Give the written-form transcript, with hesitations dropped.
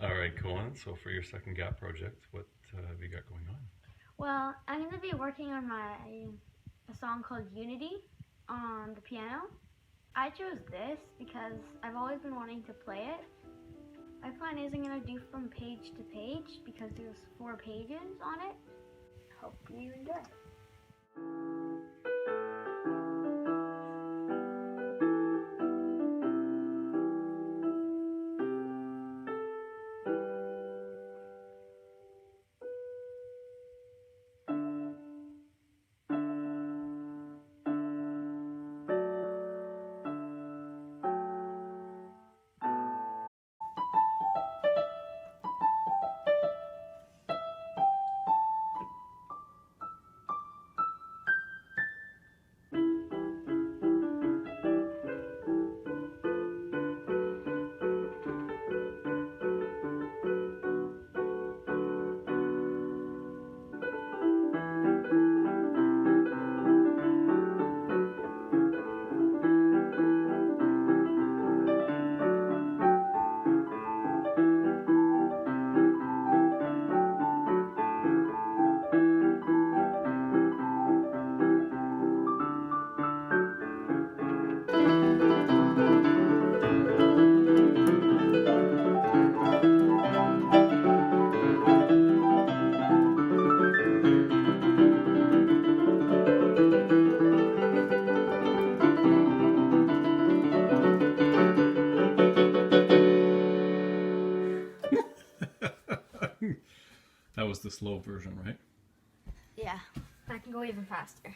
All right, Cohen, so for your second GAP project, what have you got going on? Well, I'm going to be working on a song called Unity on the piano. I chose this because I've always been wanting to play it. I plan is I'm going to do from page to page because there's 4 pages on it. Hope you enjoy. That was the slow version, right? Yeah, I can go even faster.